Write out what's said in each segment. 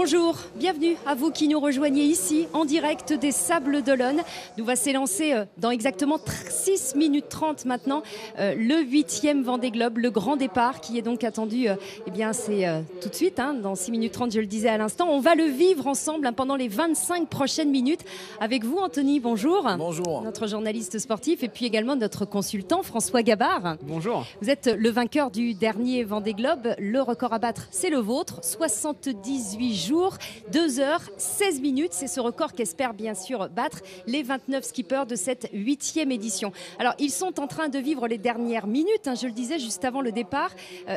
Bonjour, bienvenue à vous qui nous rejoignez ici en direct des Sables d'Olonne. Nous va s'élancer dans exactement 6 minutes 30 maintenant le 8e Vendée Globe, le grand départ qui est donc attendu, eh bien c'est tout de suite, dans 6 minutes 30 je le disais à l'instant. On va le vivre ensemble pendant les 25 prochaines minutes avec vous Anthony, bonjour. Bonjour. Notre journaliste sportif et puis également notre consultant François Gabard. Bonjour. Vous êtes le vainqueur du dernier Vendée Globe, le record à battre c'est le vôtre, 78 jours, 2 heures, 16 minutes. C'est ce record qu'espèrent bien sûr battre les 29 skippers de cette 8e édition. Alors, ils sont en train de vivre les dernières minutes, je le disais juste avant le départ.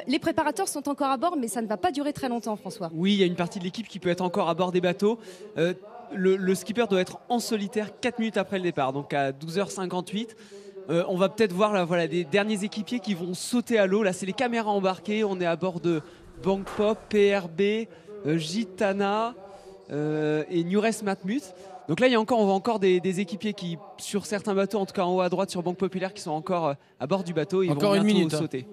Les préparateurs sont encore à bord, mais ça ne va pas durer très longtemps, François. Oui, il y a une partie de l'équipe qui peut être encore à bord des bateaux. Le skipper doit être en solitaire 4 minutes après le départ, donc à 12h58. On va peut-être voir là, voilà, des derniers équipiers qui vont sauter à l'eau. Là, c'est les caméras embarquées. On est à bord de Bankpop, PRB, Gitana et Nures Matmut. Donc là, on voit encore des équipiers qui, sur certains bateaux, en tout cas en haut à droite sur Banque Populaire, qui sont encore à bord du bateau. Ils encore vont une bientôt minute, sauter.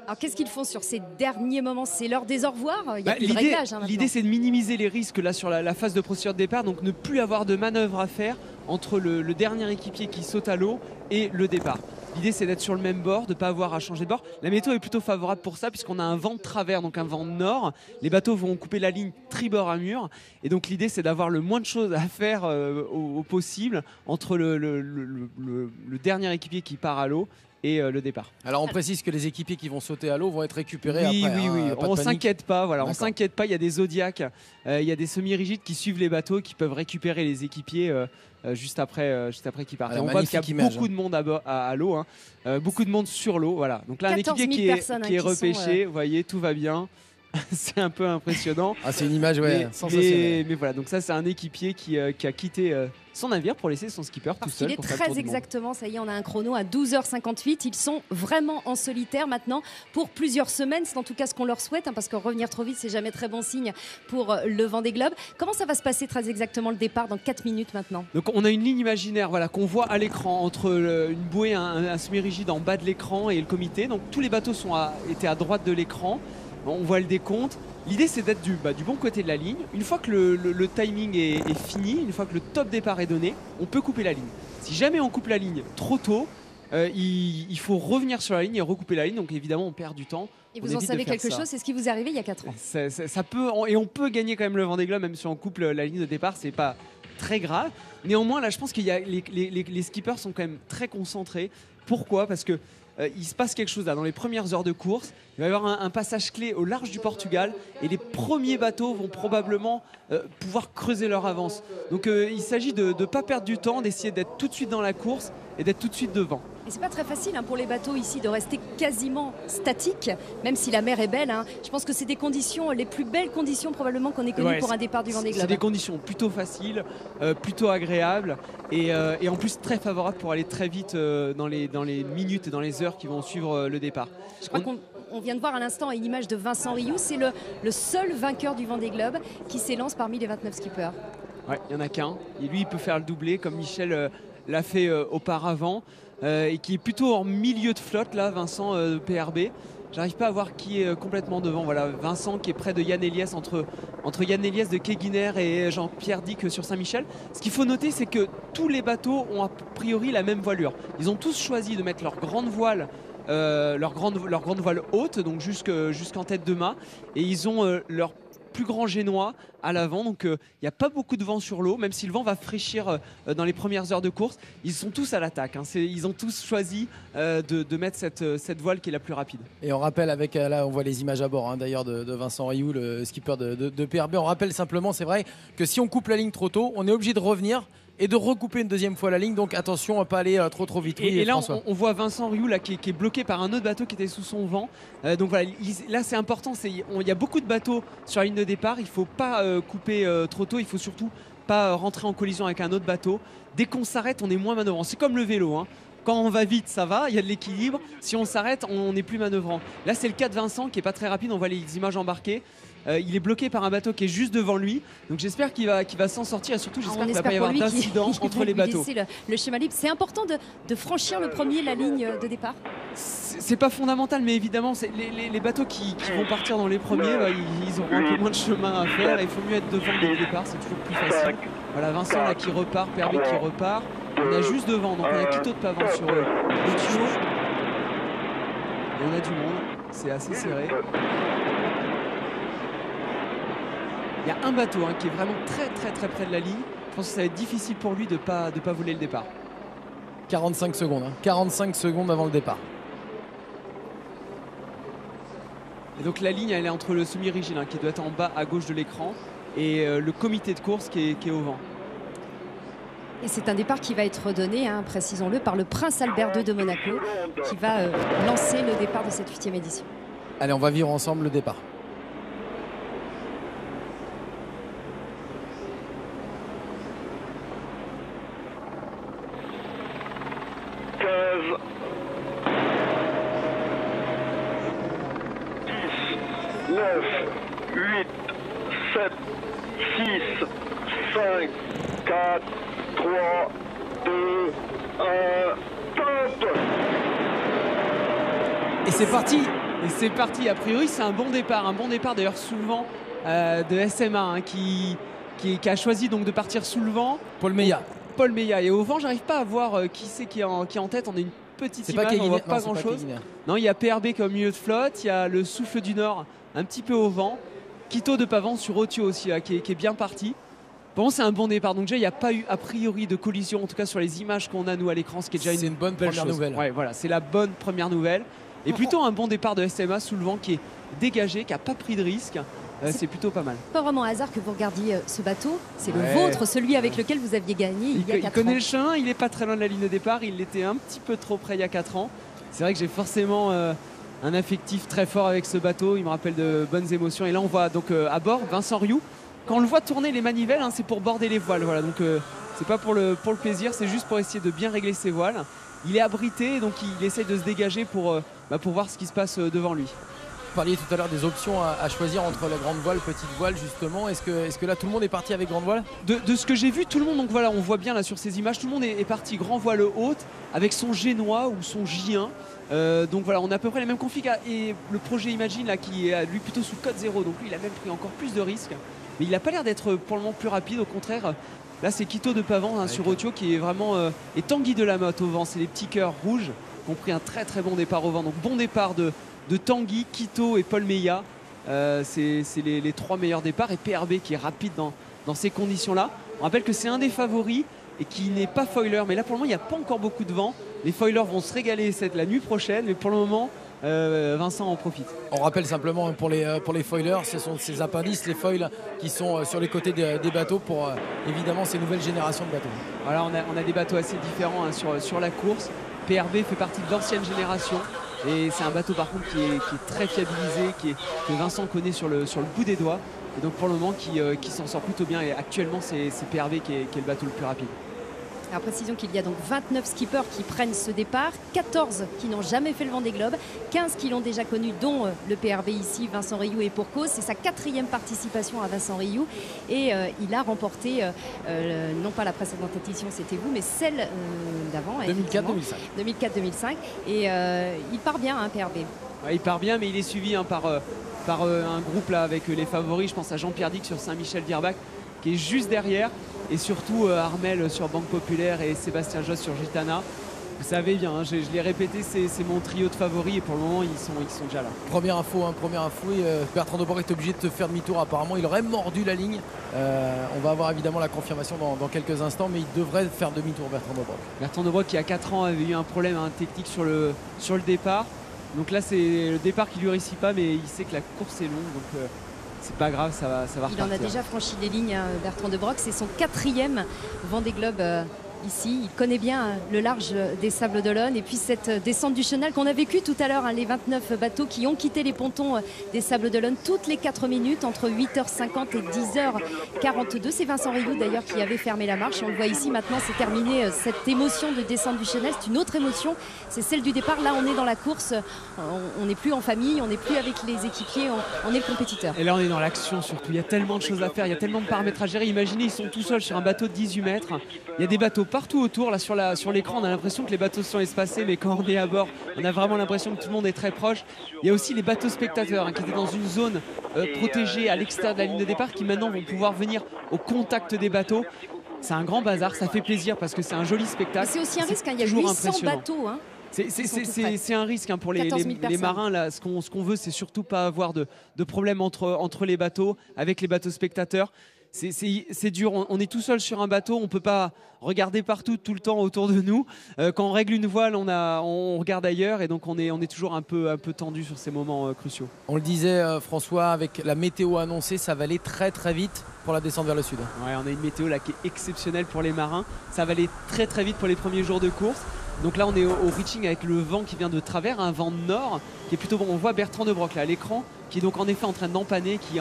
Alors, qu'est-ce qu'ils font sur ces derniers moments? C'est l'heure des au revoir? Il y a plus de réglage, l'idée, c'est de minimiser les risques là, sur la phase de procédure de départ, donc ne plus avoir de manœuvre à faire entre le dernier équipier qui saute à l'eau et le départ. L'idée, c'est d'être sur le même bord, de ne pas avoir à changer de bord. La météo est plutôt favorable pour ça, puisqu'on a un vent de travers, donc un vent nord. Les bateaux vont couper la ligne tribord à mur. Et donc, l'idée, c'est d'avoir le moins de choses à faire au possible entre le dernier équipier qui part à l'eau et le départ. Alors on précise que les équipiers qui vont sauter à l'eau vont être récupérés après. Oui. On s'inquiète pas. Voilà, on s'inquiète pas. Il y a des Zodiac, il y a des semi-rigides qui suivent les bateaux, qui peuvent récupérer les équipiers juste après qu'ils partent. Alors, on voit qu'il y a beaucoup de monde à l'eau, beaucoup de monde sur l'eau. Voilà. Donc là, un équipier qui est repêché. Vous voyez, tout va bien. C'est un peu impressionnant. Ah, c'est une image sensationnelle. Mais voilà, donc ça c'est un équipier qui a quitté son navire pour laisser son skipper tout seul. Il est très exactement, ça y est, on a un chrono à 12h58. Ils sont vraiment en solitaire maintenant pour plusieurs semaines. C'est en tout cas ce qu'on leur souhaite, parce que revenir trop vite, c'est jamais très bon signe pour le Vendée Globe. Comment ça va se passer très exactement le départ dans 4 minutes maintenant? Donc on a une ligne imaginaire qu'on voit à l'écran entre une bouée, un semi-rigide en bas de l'écran et le comité. Donc tous les bateaux étaient à droite de l'écran. On voit le décompte. L'idée, c'est d'être du bon côté de la ligne. Une fois que le timing est fini, une fois que le top départ est donné, on peut couper la ligne. Si jamais on coupe la ligne trop tôt, il faut revenir sur la ligne et recouper la ligne. Donc évidemment, on perd du temps. Et vous en savez quelque chose? C'est ce qui vous est arrivé il y a 4 ans. Ça peut, et on peut gagner quand même le Vendée Globe, même si on coupe la ligne de départ. C'est pas très grave. Néanmoins, là, je pense qu'il y a les skippers sont quand même très concentrés. Pourquoi? Parce que il se passe quelque chose là dans les premières heures de course. Il va y avoir un passage clé au large du Portugal et les premiers bateaux vont probablement pouvoir creuser leur avance. Donc il s'agit de ne pas perdre du temps, d'essayer d'être tout de suite dans la course et d'être tout de suite devant. Et c'est pas très facile pour les bateaux ici de rester quasiment statiques, même si la mer est belle. Je pense que c'est des conditions, les plus belles conditions probablement qu'on ait connues pour un départ du Vendée Globe. C'est des conditions plutôt faciles, plutôt agréables et en plus très favorables pour aller très vite dans les minutes et dans les heures qui vont suivre le départ. Je crois qu'on vient de voir à l'instant une image de Vincent Rioux. C'est le seul vainqueur du Vendée Globe qui s'élance parmi les 29 skippers. Ouais, il n'y en a qu'un. Et lui, il peut faire le doublé comme Michel l'a fait auparavant. Et qui est plutôt en milieu de flotte là, Vincent PRB. J'arrive pas à voir qui est complètement devant. Voilà, Vincent qui est près de Yann Eliès, entre Yann Eliès de Keguiner et Jean-Pierre Dick sur Saint-Michel. Ce qu'il faut noter, c'est que tous les bateaux ont a priori la même voilure. Ils ont tous choisi de mettre leur grande voile haute, donc jusqu'en tête de mât, et ils ont leur plus grand génois à l'avant, donc il n'y a pas beaucoup de vent sur l'eau, même si le vent va fraîchir dans les premières heures de course. Ils sont tous à l'attaque, ils ont tous choisi de mettre cette voile qui est la plus rapide. Et on rappelle là on voit les images à bord d'ailleurs de Vincent Rioux, le skipper de PRB. On rappelle simplement, c'est vrai que si on coupe la ligne trop tôt, on est obligé de revenir et de recouper une deuxième fois la ligne, donc attention à ne pas aller trop vite. Et là on voit Vincent Rioux là, qui est bloqué par un autre bateau qui était sous son vent, donc voilà, là c'est important, il y a beaucoup de bateaux sur la ligne de départ, il ne faut pas couper trop tôt, il ne faut surtout pas rentrer en collision avec un autre bateau. Dès qu'on s'arrête, on est moins manœuvrant, c'est comme le vélo, Quand on va vite, ça va, il y a de l'équilibre. Si on s'arrête, on n'est plus manœuvrant. Là, c'est le cas de Vincent qui n'est pas très rapide. On voit les images embarquées. Il est bloqué par un bateau qui est juste devant lui. Donc j'espère qu'il va s'en sortir et surtout j'espère qu'il ne va pas y avoir d'incident entre les bateaux. Le schéma libre. C'est important de franchir le premier la ligne de départ. C'est pas fondamental, mais évidemment les bateaux qui vont partir dans les premiers, ils auront un peu moins de chemin à faire. Il faut mieux être devant dès le départ, c'est toujours plus facile. Voilà, Vincent là qui repart, Pervé qui repart. On a juste devant, donc on a Quito de Pavant sur le tuyau. Et on a du monde, c'est assez serré. Il y a un bateau qui est vraiment très près de la ligne. Je pense que ça va être difficile pour lui de pas voler le départ. 45 secondes, 45 secondes avant le départ. Et donc la ligne elle est entre le semi-rigide qui doit être en bas à gauche de l'écran et le comité de course qui est au vent. Et c'est un départ qui va être donné, précisons-le, par le Prince Albert II de Monaco qui va lancer le départ de cette 8e édition. Allez, on va vivre ensemble le départ. Et c'est parti. Et c'est parti. A priori, c'est un bon départ d'ailleurs sous le vent de SMA qui a choisi donc de partir sous le vent. Paul Meillat. Et au vent, j'arrive pas à voir qui c'est qui est en tête. On a une petite image, on voit pas grand chose. Non, il y a PRB comme milieu de flotte. Il y a le Souffle du Nord un petit peu au vent. Quito de Pavant sur Otio aussi qui est bien parti. Bon, c'est un bon départ. Donc déjà, il n'y a pas eu a priori de collision, en tout cas sur les images qu'on a nous à l'écran, ce qui est déjà une bonne première nouvelle. Ouais, voilà, c'est la bonne première nouvelle. Et plutôt un bon départ de SMA sous le vent qui est dégagé, qui n'a pas pris de risque. C'est plutôt pas mal. Pas vraiment un hasard que vous regardiez ce bateau. C'est le vôtre, celui avec lequel vous aviez gagné il y a 4 ans. Il connaît le chemin, il n'est pas très loin de la ligne de départ. Il était un petit peu trop près il y a 4 ans. C'est vrai que j'ai forcément un affectif très fort avec ce bateau. Il me rappelle de bonnes émotions. Et là, on voit donc à bord Vincent Rioux. Quand on le voit tourner les manivelles, c'est pour border les voiles. Voilà, donc c'est pas pour le plaisir, c'est juste pour essayer de bien régler ses voiles. Il est abrité, donc il essaye de se dégager pour voir ce qui se passe devant lui. Vous parliez tout à l'heure des options à choisir entre la grande voile, petite voile justement. Est-ce que là tout le monde est parti avec grande voile? De ce que j'ai vu, tout le monde, donc voilà, on voit bien là sur ces images, tout le monde est parti grand voile haute avec son Génois ou son J1. Donc voilà, on a à peu près les mêmes configs. Et le projet Imagine là qui est lui plutôt sous code 0, donc lui il a même pris encore plus de risques. Mais il n'a pas l'air d'être pour le moment plus rapide, au contraire. Là c'est Quito de Pavant sur Otio qui est vraiment et Tanguy de la Motte au vent. C'est les petits cœurs rouges qui ont pris un très bon départ au vent. Donc bon départ de Tanguy, Quito et Paul Meillat. C'est les 3 meilleurs départs. Et PRB qui est rapide dans ces conditions-là. On rappelle que c'est un des favoris et qui n'est pas foiler. Mais là pour le moment il n'y a pas encore beaucoup de vent. Les foilers vont se régaler la nuit prochaine. Mais pour le moment Vincent en profite. On rappelle simplement pour les foilers, ce sont ces appendices, les foils qui sont sur les côtés des bateaux pour évidemment ces nouvelles générations de bateaux. Voilà, on a des bateaux assez différents sur la course. PRB fait partie de l'ancienne génération et c'est un bateau par contre qui est très fiabilisé, que Vincent connaît sur le bout des doigts et donc pour le moment qui s'en sort plutôt bien et actuellement c'est PRB qui est le bateau le plus rapide. Alors précision qu'il y a donc 29 skippers qui prennent ce départ, 14 qui n'ont jamais fait le Vendée Globe, 15 qui l'ont déjà connu, dont le PRB ici, Vincent Rioux, et pour cause. C'est sa 4e participation à Vincent Rioux et il a remporté, non pas la précédente édition, c'était vous, mais celle d'avant. 2004-2005. Et il part bien, PRB. Ouais, il part bien, mais il est suivi par un groupe là avec les favoris. Je pense à Jean-Pierre Dick sur Saint-Michel-Virbach qui est juste derrière. Et surtout Armel sur Banque Populaire et Sébastien Josse sur Gitana. Vous savez bien, je l'ai répété, c'est mon trio de favoris et pour le moment ils sont déjà là. Première info, Bertrand Deborg est obligé de faire demi-tour apparemment, il aurait mordu la ligne. On va avoir évidemment la confirmation dans quelques instants, mais il devrait faire demi-tour Bertrand Deborg. Bertrand Deborg qui à 4 ans avait eu un problème technique sur le départ. Donc là c'est le départ qui lui réussit pas, mais il sait que la course est longue. Donc, c'est pas grave, ça va repartir. Il en a déjà franchi des lignes, Bertrand Deborg. C'est son 4e Vendée Globe ici. Il connaît bien le large des Sables d'Olonne et puis cette descente du chenal qu'on a vécu tout à l'heure, hein, les 29 bateaux qui ont quitté les pontons des Sables d'Olonne toutes les 4 minutes entre 8h50 et 10h42. C'est Vincent Rioux d'ailleurs qui avait fermé la marche. On le voit ici maintenant, c'est terminé cette émotion de descente du chenal. C'est une autre émotion, c'est celle du départ. Là on est dans la course, on n'est plus en famille, on n'est plus avec les équipiers, on est le compétiteur. Et là on est dans l'action surtout, il y a tellement de choses à faire, il y a tellement de paramètres à gérer. Imaginez, ils sont tout seuls sur un bateau de 18 mètres, il y a des bateaux partout autour. Là sur l'écran on a l'impression que les bateaux sont espacés, mais quand on est à bord on a vraiment l'impression que tout le monde est très proche. Il y a aussi les bateaux spectateurs, hein, qui étaient dans une zone protégée à l'extérieur de la ligne de départ, qui maintenant vont pouvoir venir au contact des bateaux. C'est un grand bazar, ça fait plaisir parce que c'est un joli spectacle. C'est aussi un risque, hein, il y a 800 bateaux. Hein. C'est un risque, hein, pour les marins. Là, ce qu'on veut, c'est surtout pas avoir de problème entre les bateaux, avec les bateaux spectateurs. C'est dur, on est tout seul sur un bateau, on peut pas regarder partout tout le temps autour de nous. Quand on règle une voile, on regarde ailleurs, et donc on est toujours un peu tendu sur ces moments cruciaux. On le disait, François, avec la météo annoncée, ça va aller très très vite pour la descente vers le sud. Ouais, on a une météo là qui est exceptionnelle pour les marins, ça va aller très très vite pour les premiers jours de course. Donc là on est au reaching avec le vent qui vient de travers, un vent de nord qui est plutôt bon. On voit Bertrand de Broc là à l'écran qui est donc en effet en train d'empanner, qui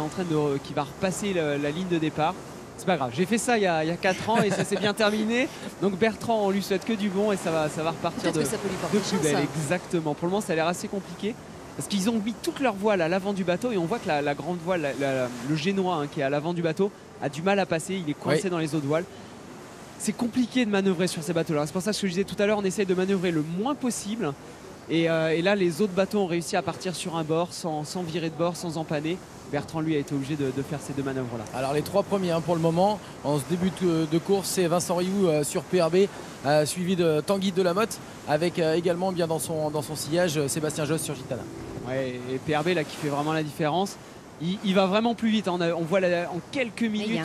va repasser la ligne de départ. C'est pas grave, j'ai fait ça il y a 4 ans et ça s'est bien terminé. Donc Bertrand, on lui souhaite que du bon et ça va repartir de plus belle. Exactement, pour le moment ça a l'air assez compliqué parce qu'ils ont mis toute leur voile à l'avant du bateau et on voit que la grande voile, le génois, hein, qui est à l'avant du bateau, a du mal à passer, il est coincé dans les autres voiles. C'est compliqué de manœuvrer sur ces bateaux-là. C'est pour ça que je disais tout à l'heure, on essaye de manœuvrer le moins possible. Et là, les autres bateaux ont réussi à partir sur un bord sans virer de bord, sans empanner. Bertrand, lui, a été obligé de faire ces 2 manœuvres-là. Alors les 3 premiers, hein, pour le moment, en ce début de course, c'est Vincent Rioux sur PRB, suivi de Tanguy Delamotte, avec également bien dans son sillage Sébastien Josse sur Gitana. Ouais, et PRB là qui fait vraiment la différence. Il va vraiment plus vite, hein. On voit en quelques minutes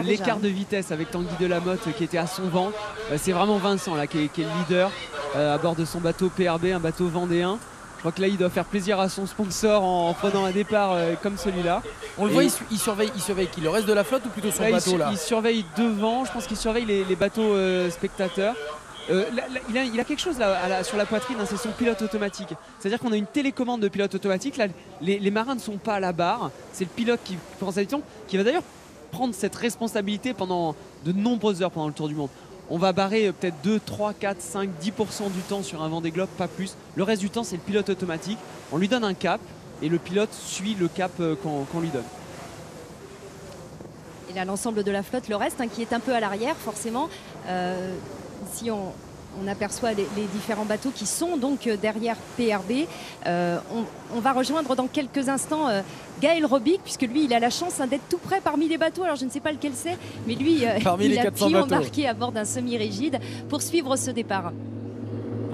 l'écart de vitesse avec Tanguy Delamotte qui était à son vent. C'est vraiment Vincent là, qui est le leader à bord de son bateau PRB, un bateau vendéen. Je crois que là il doit faire plaisir à son sponsor en prenant un départ comme celui-là. On le voit, il surveille qui, le reste de la flotte ou plutôt son bateau là? Il surveille devant, je pense qu'il surveille les bateaux spectateurs. Il a quelque chose là, sur la poitrine, hein, c'est son pilote automatique. C'est-à-dire qu'on a une télécommande de pilote automatique. Là, les marins ne sont pas à la barre. C'est le pilote qui prend sa décision, qui va d'ailleurs prendre cette responsabilité pendant de nombreuses heures pendant le Tour du Monde. On va barrer peut-être 2, 3, 4, 5, 10% du temps sur un Vendée Globe, pas plus. Le reste du temps, c'est le pilote automatique. On lui donne un cap et le pilote suit le cap qu'on lui donne. Et là, l'ensemble de la flotte, le reste, hein, qui est un peu à l'arrière, forcément. Ici, on aperçoit les différents bateaux qui sont donc derrière PRB. On va rejoindre dans quelques instants Gaël Robic, puisque lui, il a la chance, hein, d'être tout près parmi les bateaux. Alors, je ne sais pas lequel c'est, mais lui, il a pu embarquer à bord d'un semi-rigide pour suivre ce départ.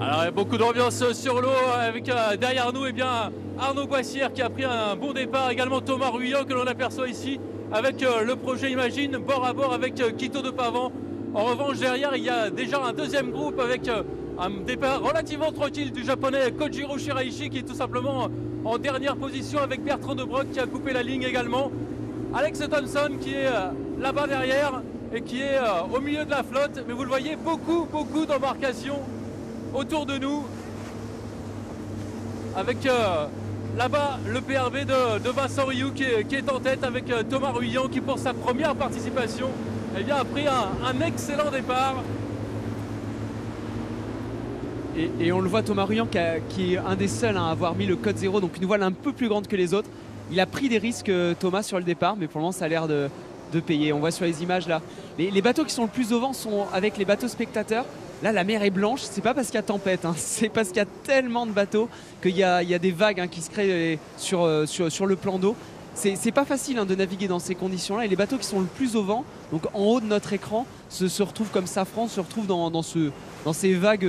Alors, il y a beaucoup d'ambiance sur l'eau avec derrière nous, bien, Arnaud Boissière qui a pris un bon départ. Également Thomas Ruyant que l'on aperçoit ici avec le projet Imagine, bord à bord avec Quito de Pavan. En revanche, derrière, il y a déjà un deuxième groupe avec un départ relativement tranquille du japonais Kojiro Shiraishi qui est tout simplement en dernière position avec Bertrand de Broc qui a coupé la ligne également. Alex Thompson qui est là-bas derrière et qui est au milieu de la flotte. Mais vous le voyez, beaucoup d'embarcations autour de nous. Avec là-bas le PRB de Vincent Rioux qui est en tête avec Thomas Ruyant qui pour sa première participation a pris un excellent départ. Et on le voit, Thomas Ruyant qui est un des seuls à avoir mis le code 0, donc une voile un peu plus grande que les autres. Il a pris des risques, Thomas, sur le départ, mais pour le moment ça a l'air de payer. On voit sur les images là, les bateaux qui sont le plus au vent sont avec les bateaux spectateurs. Là la mer est blanche, c'est pas parce qu'il y a tempête, hein, c'est parce qu'il y a tellement de bateaux qu'il y a des vagues, hein, qui se créent sur le plan d'eau. C'est pas facile, hein, de naviguer dans ces conditions-là, et les bateaux qui sont le plus au vent, donc en haut de notre écran, se retrouvent comme Safran, se retrouvent dans ces vagues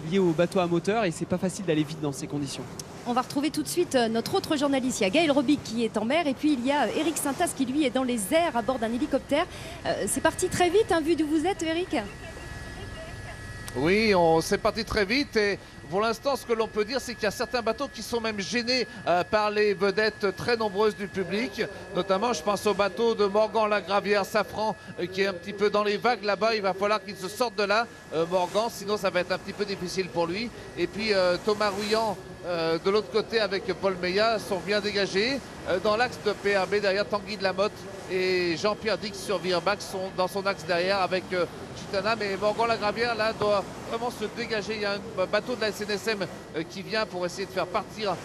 liées aux bateaux à moteur, et c'est pas facile d'aller vite dans ces conditions. On va retrouver tout de suite notre autre journaliste. Il y a Gaël Robic qui est en mer, et puis il y a Eric Saintas qui lui est dans les airs à bord d'un hélicoptère. C'est parti très vite, hein, vu d'où vous êtes, Eric? Oui, c'est parti très vite et pour l'instant, ce que l'on peut dire, c'est qu'il y a certains bateaux qui sont même gênés par les vedettes très nombreuses du public. Notamment, je pense au bateau de Morgan Lagravière Safran qui est un petit peu dans les vagues là-bas. Il va falloir qu'il se sorte de là, Morgan, sinon ça va être un petit peu difficile pour lui. Et puis Thomas Rouillant de l'autre côté avec Paul Meillat sont bien dégagés. Dans l'axe de PRB, derrière Tanguy de la Motte et Jean-Pierre Dix sur Virbac sont dans son axe derrière avec Gitana. Mais Morgan Lagravière là doit vraiment se dégager. Il y a un bateau de la SNSM qui vient pour essayer de faire partir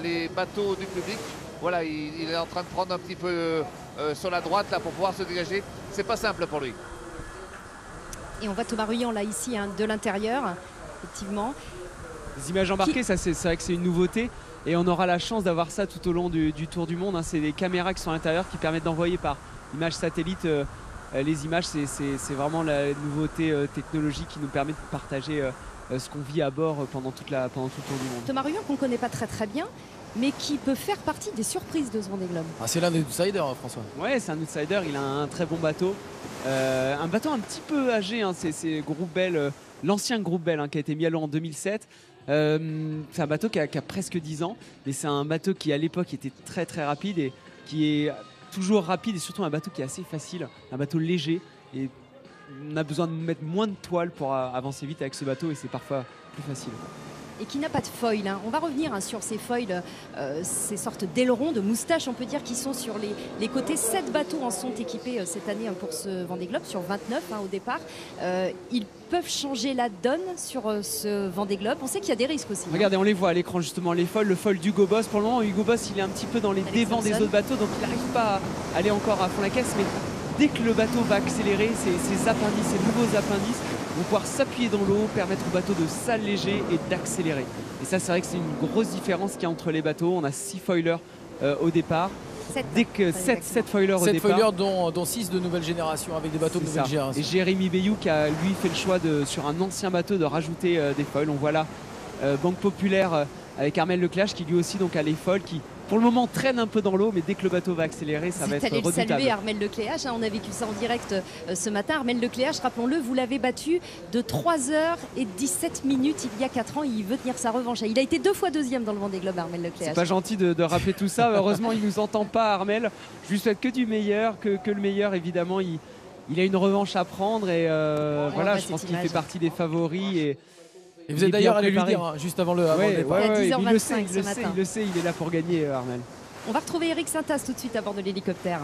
les bateaux du public. Voilà, il est en train de prendre un petit peu sur la droite là pour pouvoir se dégager. C'est pas simple pour lui. Et on voit Thomas Ruyant là ici de l'intérieur, effectivement. Les images embarquées, ça c'est vrai que c'est une nouveauté et on aura la chance d'avoir ça tout au long du Tour du Monde. C'est des caméras qui sont à l'intérieur qui permettent d'envoyer par image satellite les images. C'est vraiment la nouveauté technologique qui nous permet de partager ce qu'on vit à bord pendant tout le Tour du Monde. Thomas Ruyant qu'on ne connaît pas très bien, mais qui peut faire partie des surprises de ce Vendée Globe. Ah, c'est l'un des outsiders, François. Ouais, c'est un outsider, il a un très bon bateau. Un bateau un petit peu âgé, c'est Groupe Bell, l'ancien Groupe Bell qui a été mis à l'eau en 2007. C'est un bateau qui a presque 10 ans, mais c'est un bateau qui à l'époque était très très rapide et qui est toujours rapide et surtout un bateau qui est assez facile, un bateau léger et on a besoin de mettre moins de toile pour avancer vite avec ce bateau et c'est parfois plus facile. Et qui n'a pas de foil. On va revenir sur ces foils, ces sortes d'ailerons, de moustaches, on peut dire, qui sont sur les côtés. 7 bateaux en sont équipés cette année pour ce Vendée Globe, sur 29 au départ. Ils peuvent changer la donne sur ce Vendée Globe. On sait qu'il y a des risques aussi. Regardez, on les voit à l'écran justement, les foils, le foil d'Hugo Boss. Pour le moment, Hugo Boss, il est un petit peu dans les dévents des autres bateaux, donc il n'arrive pas à aller encore à fond la caisse. Mais dès que le bateau va accélérer, ces appendices, ces nouveaux appendices vont pouvoir s'appuyer dans l'eau, permettre au bateau de s'alléger et d'accélérer. Et ça, c'est vrai que c'est une grosse différence qu'il y a entre les bateaux. On a 6 foilers au départ. 7 foilers au départ. 7 foilers dont 6 de nouvelle génération avec des bateaux de nouvelle génération. Et Jérémy Bayou qui a lui fait le choix sur un ancien bateau de rajouter des foils. On voit là Banque Populaire avec Armel Lecléache qui lui aussi donc a les foils qui pour le moment traîne un peu dans l'eau, mais dès que le bateau va accélérer, ça va être redoutable. C'est allé le saluer, Armel Lecléache. On a vécu ça en direct ce matin. Armel Lecléache, rappelons-le, vous l'avez battu de 3h17 il y a 4 ans. Il veut tenir sa revanche. Il a été 2 fois deuxième dans le Vendée Globe, Armel Lecléache. C'est pas gentil de rappeler tout ça. Heureusement, il nous entend pas, Armel. Je lui souhaite que du meilleur, que le meilleur, évidemment. Il a une revanche à prendre et voilà, je pense qu'il fait partie des favoris. Et vous êtes d'ailleurs allé lui dire juste avant le départ. Il le sait, il est là pour gagner, Armel. On va retrouver Eric Saintas tout de suite à bord de l'hélicoptère.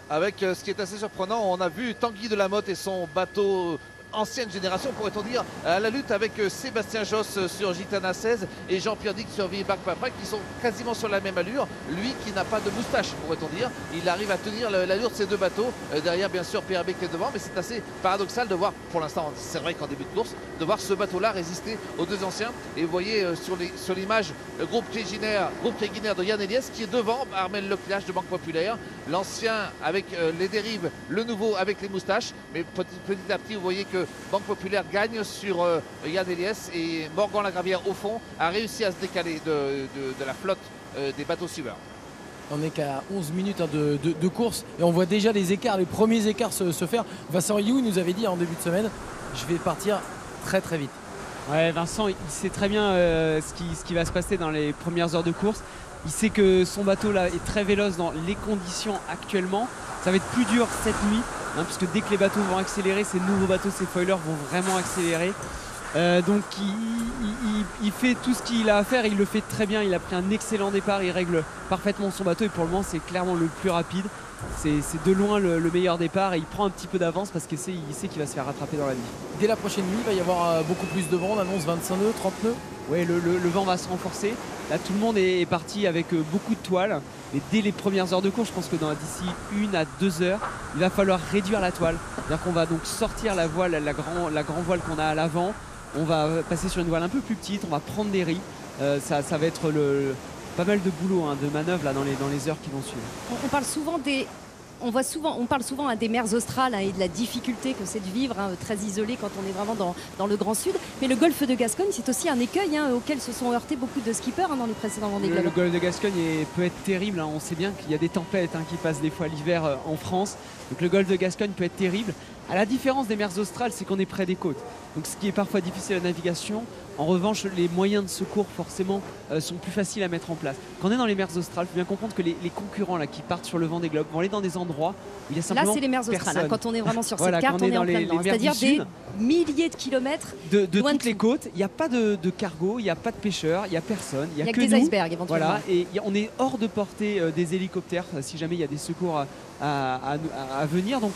Avec ce qui est assez surprenant, on a vu Tanguy de la Motte et son bateau ancienne génération, pourrait-on dire, à la lutte avec Sébastien Josse sur Gitana 16 et Jean-Pierre Dick sur Virbac Paprec qui sont quasiment sur la même allure. Lui qui n'a pas de moustache, pourrait-on dire, il arrive à tenir l'allure de ces 2 bateaux. Derrière, bien sûr, PRB qui est devant, mais c'est assez paradoxal de voir, pour l'instant, c'est vrai qu'en début de course, de voir ce bateau-là résister aux 2 anciens. Et vous voyez sur l'image le groupe Keguiner de Yann Eliès qui est devant Armel Lecléache de Banque Populaire, l'ancien avec les dérives, le nouveau avec les moustaches. Mais petit à petit, vous voyez que Banque Populaire gagne sur Yann Eliès et Morgan Lagravière au fond a réussi à se décaler de la flotte des bateaux suiveurs. On n'est qu'à 11 minutes de course et on voit déjà les premiers écarts se faire. Vincent Rioux nous avait dit en début de semaine, je vais partir très très vite. Ouais, Vincent, il sait très bien ce qui va se passer dans les premières heures de course. Il sait que son bateau là est très véloce dans les conditions actuellement. Ça va être plus dur cette nuit, puisque dès que les bateaux vont accélérer, ces nouveaux bateaux, ces foilers vont vraiment accélérer. Donc il fait tout ce qu'il a à faire et il le fait très bien. Il a pris un excellent départ, il règle parfaitement son bateau et pour le moment c'est clairement le plus rapide. C'est de loin le meilleur départ et il prend un petit peu d'avance parce qu'il sait qu'il va se faire rattraper dans la nuit. Dès la prochaine nuit, il va y avoir beaucoup plus de vent, on annonce 25 nœuds, 30 nœuds. Oui, le vent va se renforcer. Là tout le monde est parti avec beaucoup de toile. Mais dès les premières heures de course, je pense que d'ici 1 à 2 heures, il va falloir réduire la toile. C'est-à-dire qu'on va donc sortir la voile, la grand voile qu'on a à l'avant. On va passer sur une voile un peu plus petite, on va prendre des riz. Ça va être pas mal de boulot, de manœuvre là, dans les heures qui vont suivre. On parle souvent des mers australes et de la difficulté que c'est de vivre très isolé quand on est vraiment dans le Grand Sud. Mais le golfe de Gascogne, c'est aussi un écueil auquel se sont heurtés beaucoup de skippers dans les précédents Vendée Globe. Le golfe de Gascogne peut être terrible. On sait bien qu'il y a des tempêtes qui passent des fois l'hiver en France. Donc le golfe de Gascogne peut être terrible. À la différence des mers australes, c'est qu'on est près des côtes. Donc ce qui est parfois difficile à la navigation. En revanche, les moyens de secours, forcément, sont plus faciles à mettre en place. Quand on est dans les mers australes, il faut bien comprendre que les concurrents là, qui partent sur le Vendée Globe vont aller dans des endroits où il y a simplement Là, c'est les mers australes. personne. Quand on est vraiment sur Voilà, cette carte, quand on est en plein dedans. C'est-à-dire des milliers de kilomètres de loin toutes de les tout. côtes. Il n'y a pas de cargo, il n'y a pas de pêcheurs, il n'y a personne. Il Il n'y n'y a a que que des nous. icebergs éventuellement. Voilà, et on est hors de portée des hélicoptères si jamais il y a des secours à venir. Donc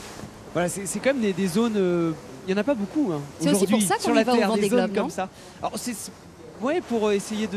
voilà, c'est quand même des zones. Il n'y en a pas beaucoup hein, C'est aussi pour aujourd'hui ça qu'on sur y la va au Terre, Vendée des zones Globe, non comme ça. Alors ouais, pour essayer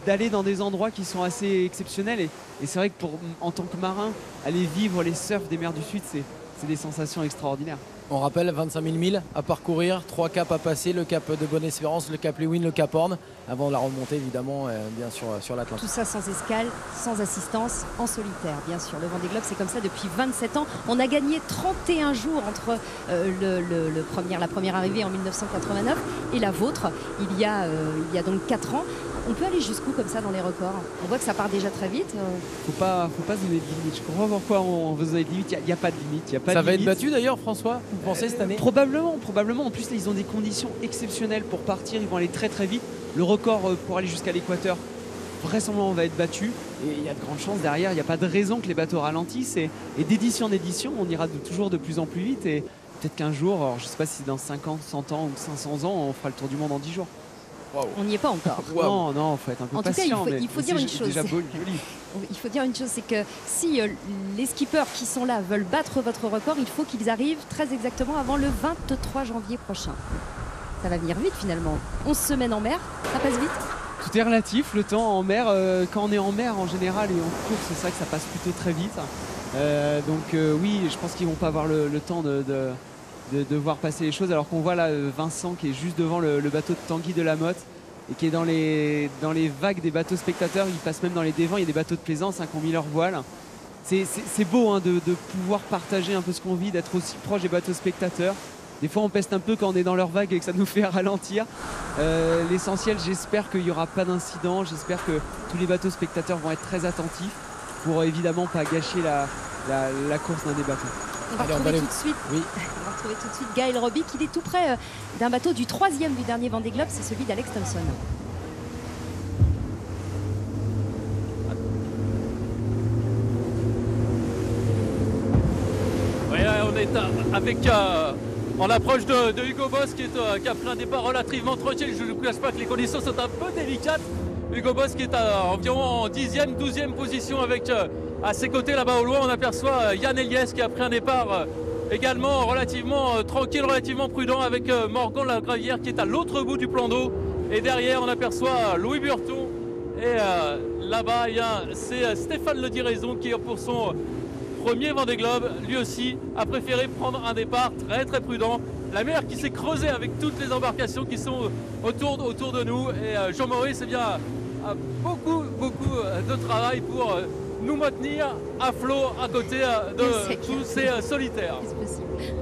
d'aller dans des endroits qui sont assez exceptionnels. Et c'est vrai que en tant que marin, aller vivre les surfs des mers du Sud, c'est des sensations extraordinaires. On rappelle 25 000 milles à parcourir, 3 caps à passer, le cap de Bonne-Espérance, le cap Lewin, le cap Horn, avant la remontée évidemment bien sûr sur l'Atlantique. Tout ça sans escale, sans assistance, en solitaire, bien sûr. Le Vendée Globe, c'est comme ça depuis 27 ans. On a gagné 31 jours entre la première arrivée en 1989 et la vôtre, il y a donc 4 ans. On peut aller jusqu'où comme ça dans les records? On voit que ça part déjà très vite. Faut pas se donner de limite. Je comprends pourquoi on veut se donner de limite. Il n'y a pas de limite. Ça va être battu d'ailleurs, François, vous pensez cette année? Probablement. En plus, là, ils ont des conditions exceptionnelles pour partir. Ils vont aller très très vite. Le record pour aller jusqu'à l'équateur, vraisemblablement, va être battu. Et il y a de grandes chances derrière. Il n'y a pas de raison que les bateaux ralentissent. Et d'édition en édition, on ira toujours de plus en plus vite. Et peut-être qu'un jour, alors, je ne sais pas si dans 50, 100 ans ou 500 ans, on fera le tour du monde en 10 jours. Wow. On n'y est pas encore. Wow. Non, faut être un peu En tout cas, patient. il faut dire une chose. Déjà joli. Il faut dire une chose, c'est que si les skippers qui sont là veulent battre votre record, il faut qu'ils arrivent très exactement avant le 23 janvier prochain. Ça va venir vite finalement. 11 semaines en mer, ça passe vite. Tout est relatif, le temps en mer, quand on est en mer en général et en course, c'est vrai que ça passe plutôt très vite. Oui, je pense qu'ils vont pas avoir le temps de voir passer les choses, alors qu'on voit là Vincent qui est juste devant le bateau de Tanguy de la Motte et qui est dans les vagues des bateaux spectateurs. Il passe même dans les dévents, il y a des bateaux de plaisance qui ont mis leur voile. C'est beau hein, de pouvoir partager un peu ce qu'on vit, d'être aussi proche des bateaux spectateurs. Des fois on peste un peu quand on est dans leur vague et que ça nous fait ralentir. L'essentiel, j'espère qu'il n'y aura pas d'incident, j'espère que tous les bateaux spectateurs vont être très attentifs pour évidemment pas gâcher la course d'un des bateaux. On va retrouver tout de suite. Oui. On va retrouver tout de suite Gaël Robic. Il est tout près d'un bateau du 3e du dernier Vendée Globe, c'est celui d'Alex Thompson. Oui, on est avec en approche de Hugo Boss qui a pris un départ relativement tranquille. Je ne vous cache pas que les conditions sont un peu délicates. Hugo Boss qui est environ en 10e, 12e position avec à ses côtés là-bas au loin. On aperçoit Yann Eliès qui a pris un départ également relativement tranquille, relativement prudent avec Morgan Lagravière qui est à l'autre bout du plan d'eau. Et derrière on aperçoit Louis Burton. Et là-bas c'est Stéphane Le Diraison qui pour son premier Vendée Globe, lui aussi a préféré prendre un départ très très prudent. La mer qui s'est creusée avec toutes les embarcations qui sont autour de nous. Et Jean-Maurice a beaucoup de travail pour nous maintenir à flot à côté de tous ces solitaires.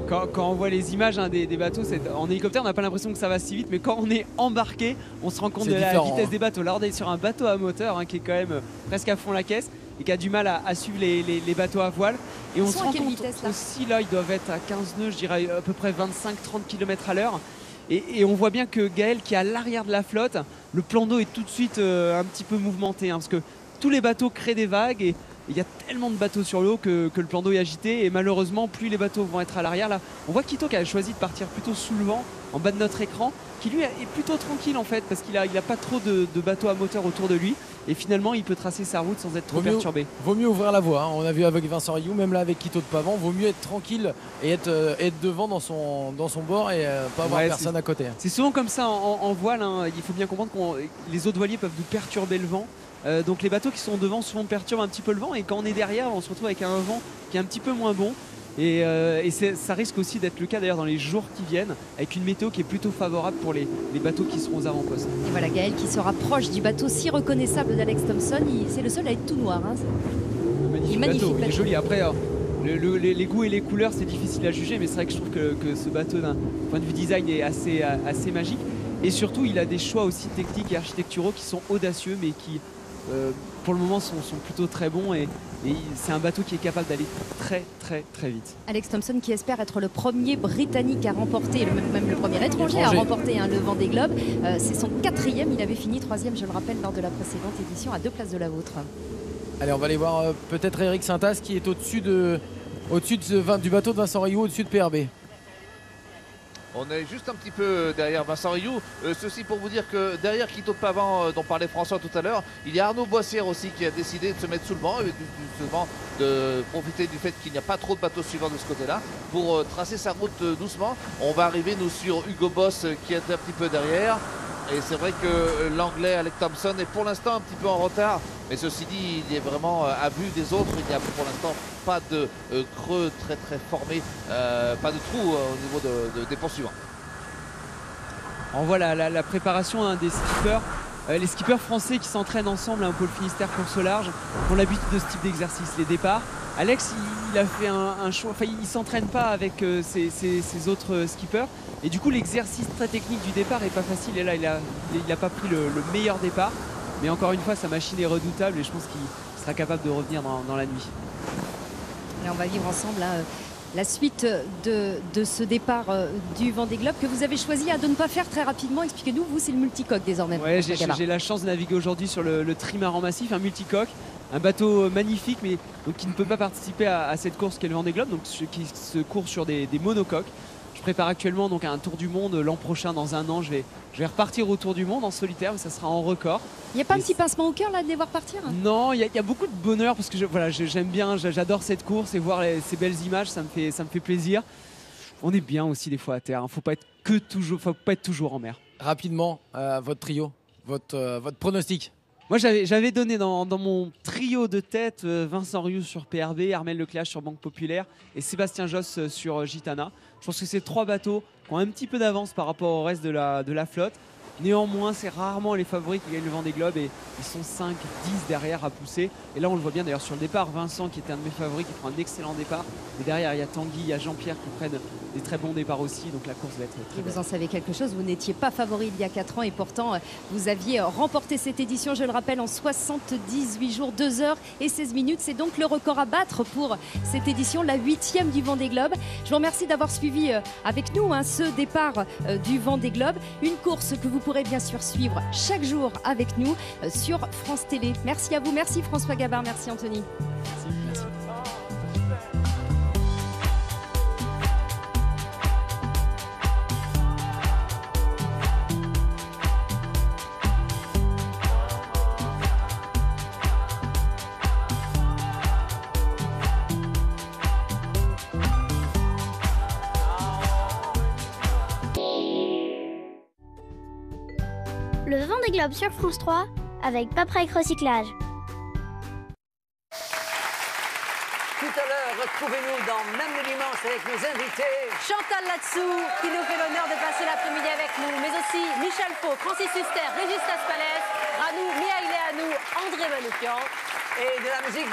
Quand on voit les images des bateaux, en hélicoptère, on n'a pas l'impression que ça va si vite, mais quand on est embarqué, on se rend compte de la vitesse des bateaux. Là, on est sur un bateau à moteur qui est quand même presque à fond la caisse et qui a du mal à suivre les bateaux à voile. Et on se rend compte aussi, là, ils doivent être à 15 nœuds, je dirais à peu près 25-30 km à l'heure. Et on voit bien que Gaël, qui est à l'arrière de la flotte, le plan d'eau est tout de suite un petit peu mouvementé, parce que tous les bateaux créent des vagues et il y a tellement de bateaux sur l'eau que le plan d'eau est agité. Et malheureusement, plus les bateaux vont être à l'arrière. Là, on voit Quito qui a choisi de partir plutôt sous le vent, en bas de notre écran, qui lui est plutôt tranquille en fait, parce qu'il a pas trop de bateaux à moteur autour de lui. Et finalement, il peut tracer sa route sans être trop perturbé. Vaut mieux ouvrir la voie. On a vu avec Vincent Rioux, même là avec Quito de Pavant, vaut mieux être tranquille et être devant dans son bord et pas avoir personne à côté. C'est souvent comme ça en voile. Il faut bien comprendre que les autres voiliers peuvent nous perturber le vent. Donc les bateaux qui sont devant souvent perturbent un petit peu le vent, et quand on est derrière, on se retrouve avec un vent qui est un petit peu moins bon. Et ça risque aussi d'être le cas d'ailleurs dans les jours qui viennent, avec une météo qui est plutôt favorable pour les bateaux qui seront aux avant-postes. Et voilà Gaël qui se rapproche du bateau si reconnaissable d'Alex Thompson. C'est le seul à être tout noir. Magnifique bateau, il est joli. Après, les goûts et les couleurs, c'est difficile à juger, mais c'est vrai que je trouve que ce bateau, d'un point de vue design, est assez magique. Et surtout, il a des choix aussi techniques et architecturaux qui sont audacieux, mais qui pour le moment sont plutôt très bons et c'est un bateau qui est capable d'aller très vite. Alex Thompson qui espère être le premier Britannique à remporter, même le premier étranger à remporter le Vendée Globe. C'est son 4e, il avait fini 3e, je le rappelle, lors de la précédente édition, à 2 places de la vôtre. Allez, on va aller voir peut-être Eric Saintas qui est au-dessus du bateau de Vincent Rioux, au-dessus de PRB. On est juste un petit peu derrière Vincent Rioux. Ceci pour vous dire que derrière Quito de Pavan, dont parlait François tout à l'heure, il y a Arnaud Boissière aussi qui a décidé de se mettre sous le vent et de profiter du fait qu'il n'y a pas trop de bateaux suivants de ce côté-là pour tracer sa route doucement. On va arriver nous sur Hugo Boss qui est un petit peu derrière. Et c'est vrai que l'anglais Alex Thompson est pour l'instant un petit peu en retard. Mais ceci dit, il est vraiment à vue des autres. Il n'y a pour l'instant pas de creux très formé, pas de trou au niveau des poursuivants. On voit la préparation des skippers. Les skippers français qui s'entraînent ensemble au pôle Finistère course au large ont l'habitude de ce type d'exercice, les départs. Alex, il a fait un choix, enfin il ne s'entraîne pas avec ses autres skippers et du coup l'exercice très technique du départ est pas facile et là il a pas pris le meilleur départ, mais encore une fois sa machine est redoutable et je pense qu'il sera capable de revenir dans la nuit. Et on va vivre ensemble la suite de ce départ du Vendée Globe que vous avez choisi de ne pas faire très rapidement. Expliquez-nous, vous c'est le multicoque désormais. Ouais, j'ai la chance de naviguer aujourd'hui sur le trimaran massif, un multicoque. Un bateau magnifique mais donc, qui ne peut pas participer à cette course qu'est le Vendée Globe, donc qui se court sur des monocoques. Je prépare actuellement donc un tour du monde l'an prochain, dans un an. Je vais repartir au tour du monde en solitaire, mais ça sera en record. Il n'y a pas un petit pincement au cœur là de les voir partir? Non, il y a beaucoup de bonheur parce que j'aime bien, j'adore cette course et voir ces belles images, ça me fait plaisir. On est bien aussi des fois à terre, faut pas être toujours en mer. Rapidement, votre trio, votre pronostic. Moi j'avais donné dans mon trio de tête Vincent Rioux sur PRB, Armel Lecléache sur Banque Populaire et Sébastien Josse sur Gitana. Je pense que c'est 3 bateaux qui ont un petit peu d'avance par rapport au reste de la flotte. Néanmoins, c'est rarement les favoris qui gagnent le Vendée Globe et ils sont 5-10 derrière à pousser. Et là, on le voit bien d'ailleurs sur le départ. Vincent, qui était un de mes favoris, qui prend un excellent départ. Et derrière, il y a Tanguy, il y a Jean-Pierre qui prennent des très bons départs aussi. Donc la course va être très belle. Vous en savez quelque chose, vous n'étiez pas favori il y a 4 ans et pourtant vous aviez remporté cette édition, je le rappelle, en 78 jours, 2 heures et 16 minutes. C'est donc le record à battre pour cette édition, la 8e du Vendée Globe. Je vous remercie d'avoir suivi avec nous ce départ du Vendée Globe. Une course que vous pourrez bien sûr suivre chaque jour avec nous sur France Télé. Merci à vous, merci François Gabard, merci Anthony. Merci. Le Vendée Globe sur France 3 avec Paprec Recyclage. Tout à l'heure, retrouvez-nous dans Même le dimanche avec nos invités. Chantal Latsou qui nous fait l'honneur de passer l'après-midi avec nous, mais aussi Michel Faux, Francis Huster, Régis Laspalès, Ranou Miaïleanou, André Manoukian. Et de la musique